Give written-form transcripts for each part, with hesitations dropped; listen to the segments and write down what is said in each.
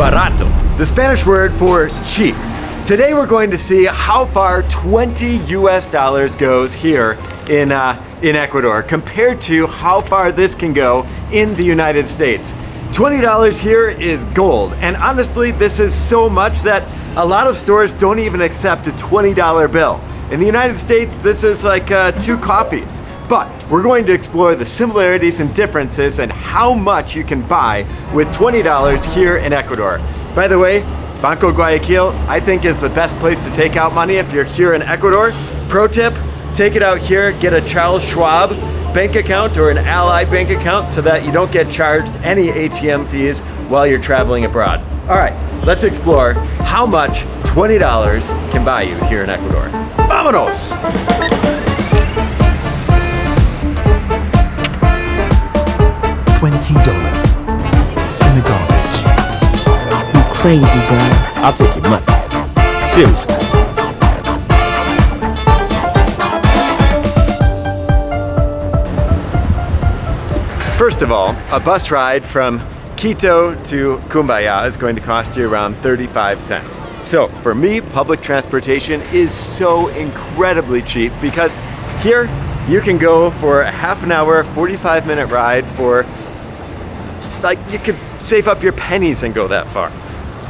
barato, the Spanish word for cheap. Today we're going to see how far 20 US dollars goes here in Ecuador compared to how far this can go in the United States. $20 here is gold, and honestly this is so much that a lot of stores don't even accept a $20 bill. In the United States this is like 2 coffees. But we're going to explore the similarities and differences and how much you can buy with $20 here in Ecuador. By the way, Banco Guayaquil, I think, is the best place to take out money if you're here in Ecuador. Pro tip, take it out here, get a Charles Schwab bank account or an Ally bank account so that you don't get charged any ATM fees while you're traveling abroad. All right, let's explore how much $20 can buy you here in Ecuador. Vámonos! $20 in the garbage. You crazy, bro. I'll take your money. Seriously. First of all, a bus ride from Quito to Cumbaya is going to cost you around 35 cents. So for me, public transportation is so incredibly cheap because here you can go for a half an hour, 45-minute ride for, like, you could save up your pennies and go that far.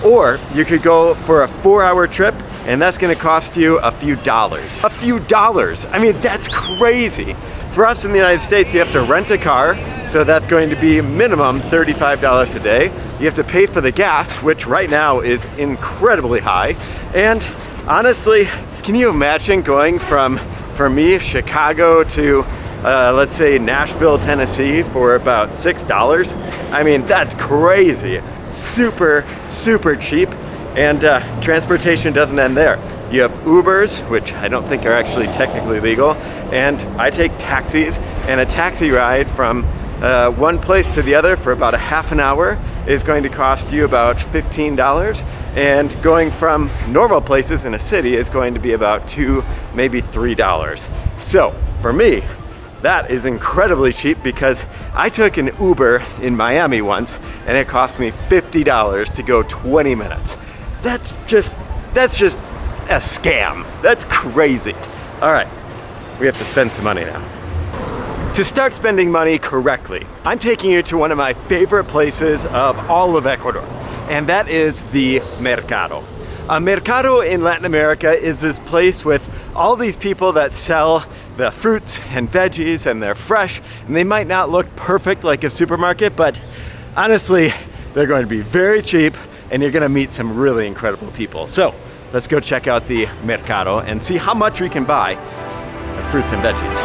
Or you could go for a 4-hour trip and that's gonna cost you a few dollars. A few dollars, I mean, that's crazy. For us in the United States, you have to rent a car, so that's going to be minimum $35 a day. You have to pay for the gas, which right now is incredibly high. And honestly, can you imagine going from, for me, Chicago to let's say Nashville, Tennessee for about $6? I mean, that's crazy. Super, super cheap. And transportation doesn't end there. You have Ubers, which I don't think are actually technically legal, and I take taxis, and a taxi ride from one place to the other for about a half an hour is going to cost you about $15, and going from normal places in a city is going to be about $2, maybe $3. So for me, that is incredibly cheap because I took an Uber in Miami once and it cost me $50 to go 20 minutes. That's just a scam. That's crazy. All right, we have to spend some money now. To start spending money correctly, I'm taking you to one of my favorite places of all of Ecuador, and that is the Mercado. A mercado in Latin America is this place with all these people that sell the fruits and veggies, and they're fresh, and they might not look perfect like a supermarket, but honestly, they're going to be very cheap, and you're gonna meet some really incredible people. So let's go check out the mercado and see how much we can buy of fruits and veggies.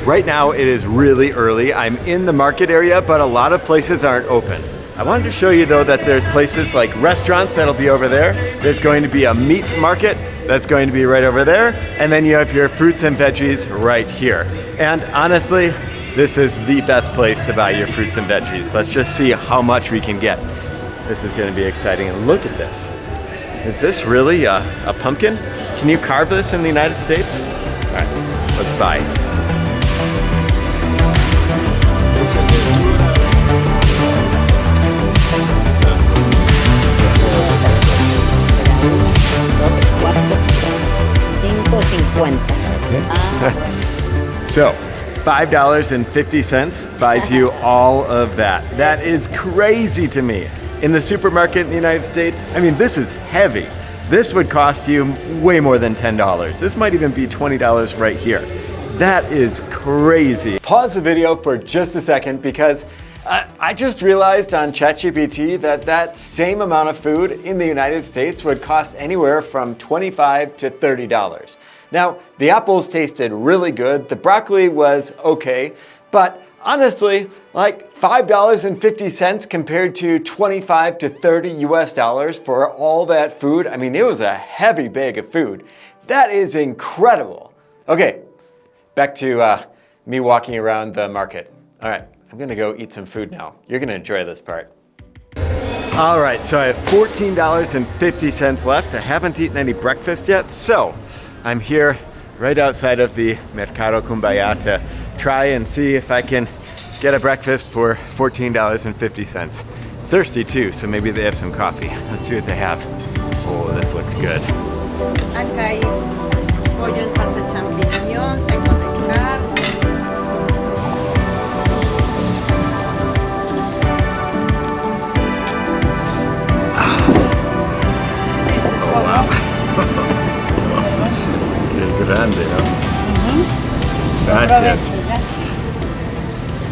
Right now it is really early. I'm in the market area, but a lot of places aren't open. I wanted to show you though that there's places like restaurants that'll be over there. There's going to be a meat market that's going to be right over there. And then you have your fruits and veggies right here. And honestly, this is the best place to buy your fruits and veggies. Let's just see how much we can get. This is going to be exciting. And look at this. Is this really a pumpkin? Can you carve this in the United States? All right, let's buy. So, $5.50 buys you all of that. That is crazy to me. In the supermarket in the United States, I mean, this is heavy. This would cost you way more than $10. This might even be $20 right here. That is crazy. Pause the video for just a second because I just realized on ChatGPT that that same amount of food in the United States would cost anywhere from $25 to $30. Now, the apples tasted really good, the broccoli was okay, but honestly, like $5.50 compared to 25 to 30 US dollars for all that food, I mean, it was a heavy bag of food. That is incredible. Okay, back to me walking around the market. All right, I'm gonna go eat some food now. You're gonna enjoy this part. All right, so I have $14.50 left. I haven't eaten any breakfast yet, so I'm here right outside of the Mercado Cumbaya to try and see if I can get a breakfast for $14.50. Thirsty too, so maybe they have some coffee. Let's see what they have. Oh, this looks good. Acá hay pollo en salsa de champiñón, seco de carne. Oh, wow. Qué grande, ¿no? Gracias.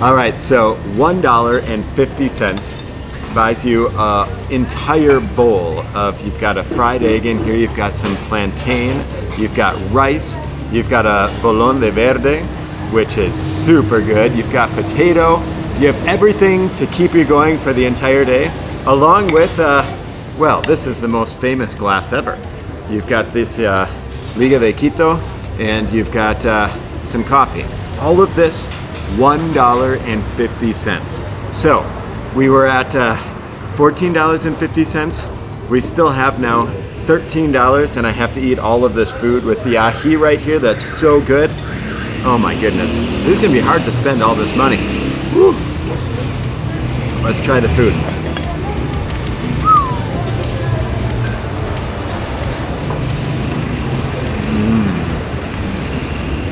All right, so $1.50 buys you an entire bowl of, you've got a fried egg in here, you've got some plantain, you've got rice, you've got a bolón de verde, which is super good, you've got potato, you have everything to keep you going for the entire day, along with, well, this is the most famous glass ever. You've got this Liga de Quito, and you've got some coffee. All of this, $1.50. So, we were at $14.50. We still have now $13, and I have to eat all of this food with the ají right here. That's so good. Oh my goodness. This is gonna be hard to spend all this money. Woo. Let's try the food.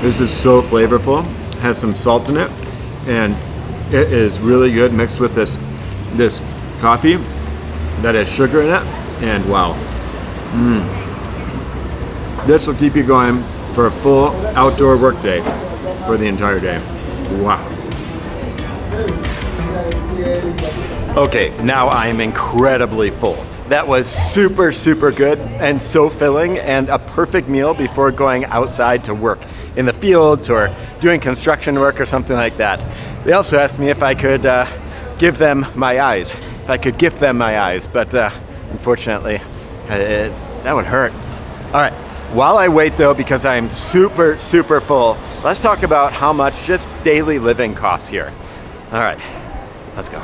This is so flavorful. Has some salt in it, and it is really good mixed with this coffee that has sugar in it, and wow. This will keep you going for a full outdoor work day for the entire day. Wow. Okay, now I am incredibly full. That was super, super good and so filling, and a perfect meal before going outside to work in the fields or doing construction work or something like that. They also asked me if I could give them my eyes, if I could gift them my eyes, but unfortunately, that would hurt. All right, while I wait though, because I'm super, super full, let's talk about how much just daily living costs here. All right, let's go.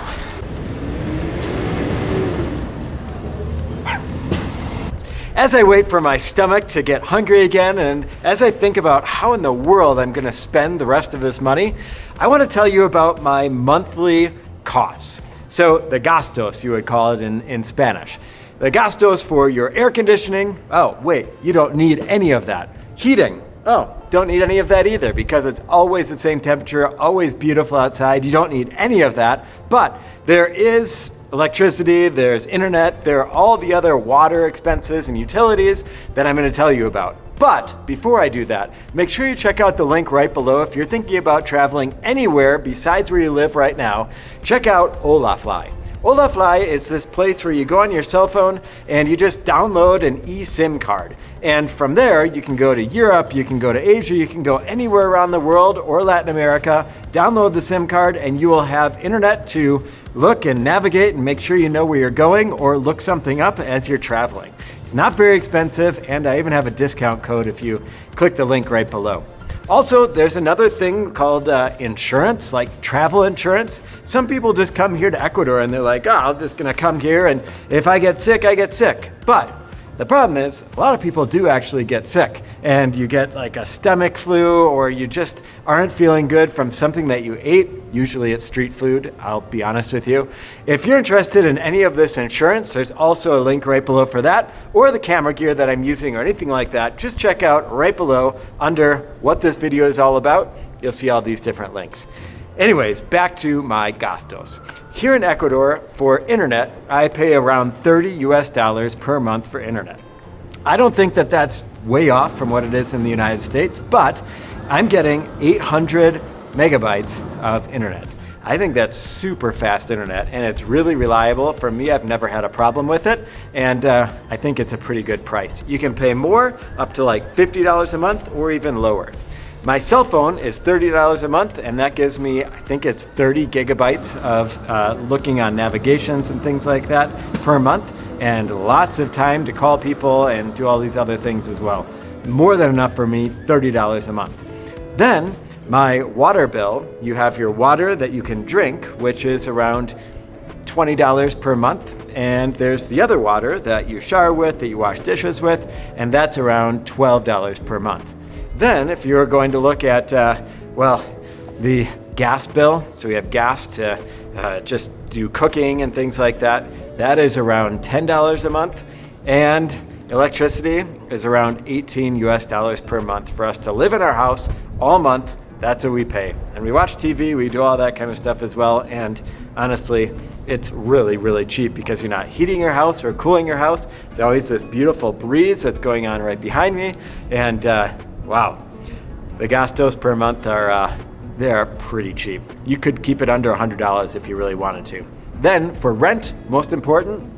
As I wait for my stomach to get hungry again, and as I think about how in the world I'm gonna spend the rest of this money, I wanna tell you about my monthly costs. So the gastos, you would call it in Spanish. The gastos for your air conditioning, oh wait, you don't need any of that. Heating, oh, don't need any of that either because it's always the same temperature, always beautiful outside, you don't need any of that, but there is electricity, there's internet, there are all the other water expenses and utilities that I'm going to tell you about. But before I do that, make sure you check out the link right below if you're thinking about traveling anywhere besides where you live right now. Check out Olafly. Olafly is this place where you go on your cell phone and you just download an eSIM card. And from there, you can go to Europe, you can go to Asia, you can go anywhere around the world or Latin America, download the SIM card, and you will have internet to look and navigate and make sure you know where you're going or look something up as you're traveling. It's not very expensive, and I even have a discount code if you click the link right below. Also, there's another thing called insurance, like travel insurance. Some people just come here to Ecuador and they're like, oh, I'm just gonna come here and if I get sick, I get sick. But the problem is a lot of people do actually get sick and you get like a stomach flu or you just aren't feeling good from something that you ate. Usually it's street food, I'll be honest with you. If you're interested in any of this insurance, there's also a link right below for that, or the camera gear that I'm using or anything like that. Just check out right below under what this video is all about. You'll see all these different links. Anyways, back to my gastos. Here in Ecuador, for internet, I pay around $30 US per month for internet. I don't think that that's way off from what it is in the United States, but I'm getting 800 megabytes of internet. I think that's super fast internet and it's really reliable. For me, I've never had a problem with it, and I think it's a pretty good price. You can pay more, up to like $50 a month or even lower. My cell phone is $30 a month, and that gives me, I think it's 30 gigabytes of looking on navigations and things like that per month, and lots of time to call people and do all these other things as well. More than enough for me, $30 a month. Then, my water bill, you have your water that you can drink, which is around $20 per month, and there's the other water that you shower with, that you wash dishes with, and that's around $12 per month. Then if you're going to look at, the gas bill, so we have gas to just do cooking and things like that, that is around $10 a month, and electricity is around $18 per month for us to live in our house all month. That's what we pay. And we watch TV, we do all that kind of stuff as well. And honestly, it's really, really cheap because you're not heating your house or cooling your house. It's always this beautiful breeze that's going on right behind me. And wow, the gastos per month they're pretty cheap. You could keep it under $100 if you really wanted to. Then for rent, most important,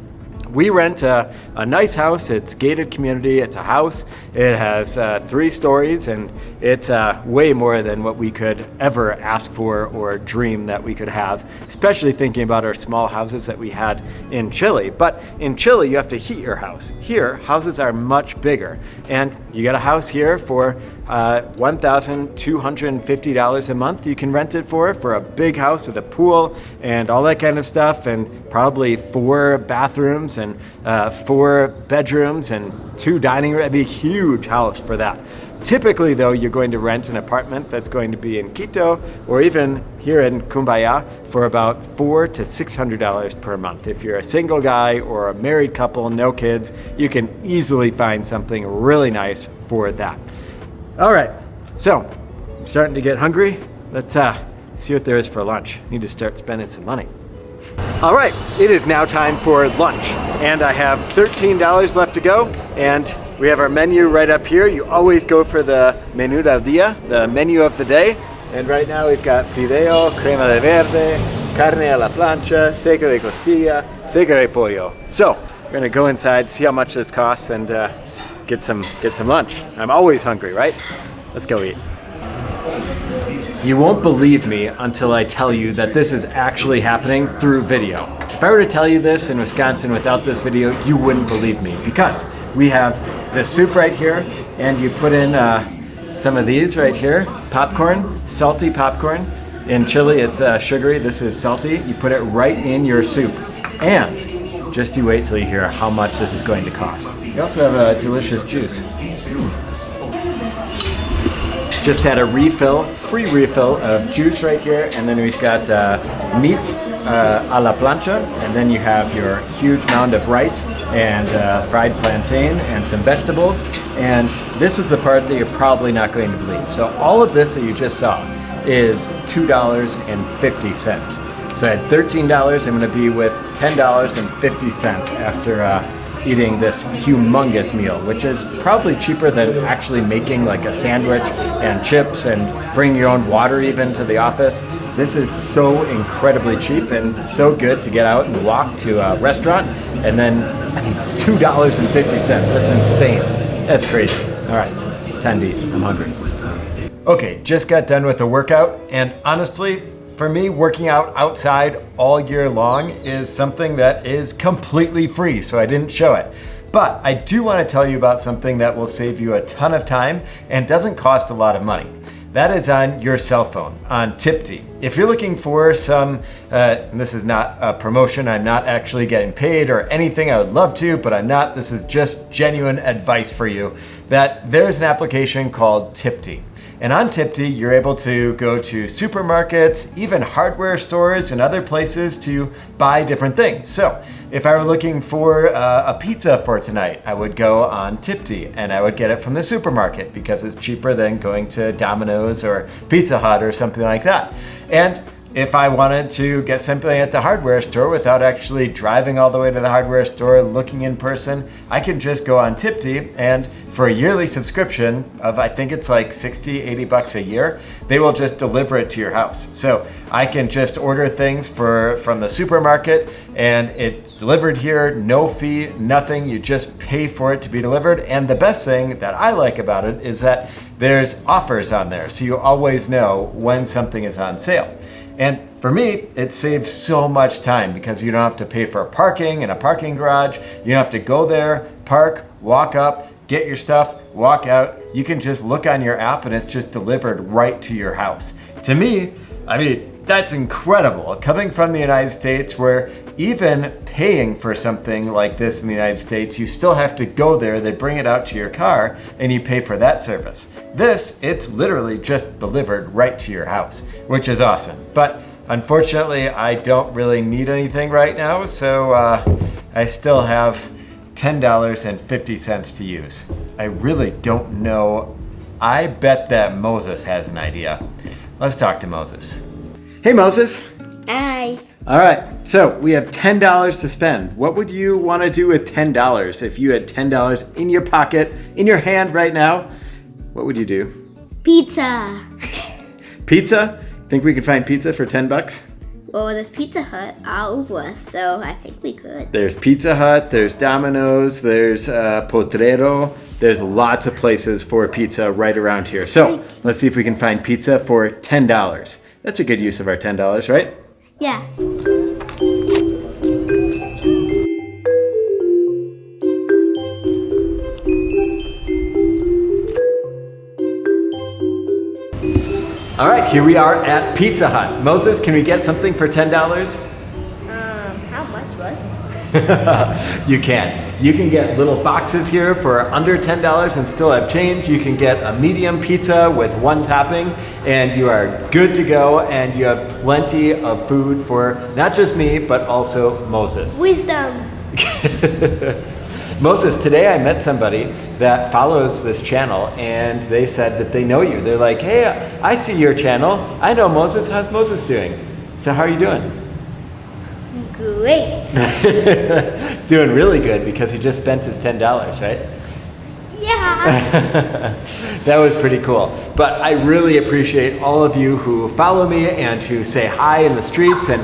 we rent a nice house. It's gated community. It's a house. It has 3 stories, and it's way more than what we could ever ask for or dream that we could have, especially thinking about our small houses that we had in Chile. But in Chile, you have to heat your house. Here, houses are much bigger, and you get a house here for $1,250 a month. You can rent it for a big house with a pool and all that kind of stuff, and probably 4 bathrooms and 4 bedrooms and 2 dining rooms. It'd be a huge house for that. Typically, though, you're going to rent an apartment that's going to be in Quito or even here in Cumbaya for about $400 to $600 per month. If you're a single guy or a married couple, no kids, you can easily find something really nice for that. All right, so I'm starting to get hungry. Let's see what there is for lunch. Need to start spending some money. All right, it is now time for lunch, and I have $13 left to go, and we have our menu right up here. You always go for the menú del día, the menu of the day, and right now we've got fideo, crema de verde, carne a la plancha, seco de costilla, seco de pollo. So we're gonna go inside, see how much this costs, and get some lunch. I'm always hungry, right? Let's go eat. You won't believe me until I tell you that this is actually happening through video. If I were to tell you this in Wisconsin without this video, you wouldn't believe me, because we have the soup right here, and you put in some of these right here, popcorn, salty popcorn. In Chile, it's sugary. This is salty. You put it right in your soup, and just you wait till you hear how much this is going to cost. We also have a delicious juice. Just had a free refill of juice right here, and then we've got meat a la plancha, and then you have your huge mound of rice and fried plantain and some vegetables, and this is the part that you're probably not going to believe. So all of this that you just saw is $2.50. So I had $13, I'm gonna be with $10.50 after eating this humongous meal, which is probably cheaper than actually making like a sandwich and chips and bring your own water even to the office. This is so incredibly cheap and so good to get out and walk to a restaurant, and then $2.50. That's insane. That's crazy. All right, time to eat. I'm hungry. Okay, just got done with a workout, and honestly, for me, working out outside all year long is something that is completely free, so I didn't show it. But I do want to tell you about something that will save you a ton of time and doesn't cost a lot of money. That is on your cell phone, on Tipti. If you're looking for some, and this is not a promotion, I'm not actually getting paid or anything, I would love to, but I'm not. This is just genuine advice for you, that there's an application called Tipti. And on Tipti, you're able to go to supermarkets, even hardware stores and other places to buy different things. So if I were looking for a pizza for tonight, I would go on Tipti and I would get it from the supermarket because it's cheaper than going to Domino's or Pizza Hut or something like that. And if I wanted to get something at the hardware store without actually driving all the way to the hardware store, looking in person, I can just go on Tipti, and for a yearly subscription of, I think it's like 60, 80 bucks a year, they will just deliver it to your house. So I can just order things from the supermarket and it's delivered here, no fee, nothing. You just pay for it to be delivered. And the best thing that I like about it is that there's offers on there. So you always know when something is on sale. And for me, it saves so much time because you don't have to pay for parking in a parking garage. You don't have to go there, park, walk up, get your stuff, walk out. You can just look on your app and it's just delivered right to your house. To me, I mean, That's incredible. Coming from the United States, where even paying for something like this in the United States, you still have to go there, they bring it out to your car, and you pay for that service. This, it's literally just delivered right to your house, which is awesome. But unfortunately, I don't really need anything right now, so I still have $10.50 to use. I really don't know. I bet that Moses has an idea. Let's talk to Moses. Hey Moses. Hi. All right, so we have $10 to spend. What would you want to do with $10? If you had $10 in your pocket, in your hand right now, what would you do? Pizza. Pizza? Think we could find pizza for $10? Well, there's Pizza Hut all over us, so I think we could. There's Pizza Hut, there's Domino's, there's Potrero. There's lots of places for pizza right around here. So let's see if we can find pizza for $10. That's a good use of our $10, right? Yeah. All right, here we are at Pizza Hut. Moses, can we get something for $10? How much was it? You can. You can get little boxes here for under $10 and still have change. You can get a medium pizza with one topping and you are good to go, and you have plenty of food for not just me, but also Moses. Wisdom. Moses, today I met somebody that follows this channel and they said that they know you. They're like, hey, I see your channel. I know Moses. How's Moses doing? So how are you doing? Great. He's doing really good because he just spent his $10, right? Yeah. That was pretty cool. But I really appreciate all of you who follow me and who say hi in the streets and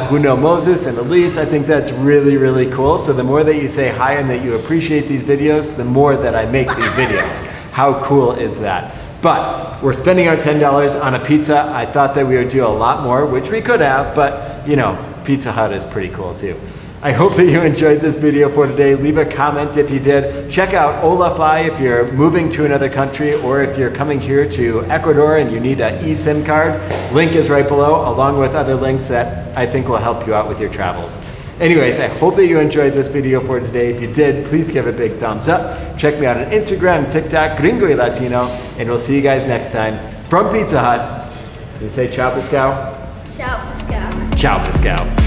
who know Moses and Elise. I think that's really, really cool. So the more that you say hi and that you appreciate these videos, the more that I make these videos. How cool is that? But we're spending our $10 on a pizza. I thought that we would do a lot more, which we could have, but you know, Pizza Hut is pretty cool too. I hope that you enjoyed this video for today. Leave a comment if you did. Check out Olafly if you're moving to another country, or if you're coming here to Ecuador and you need an eSIM card. Link is right below, along with other links that I think will help you out with your travels. Anyways, I hope that you enjoyed this video for today. If you did, please give it a big thumbs up. Check me out on Instagram, TikTok, Gringo y Latino, and we'll see you guys next time from Pizza Hut. Can you say ciao, Pascal? Ciao, Pascal. Ciao, Pascal.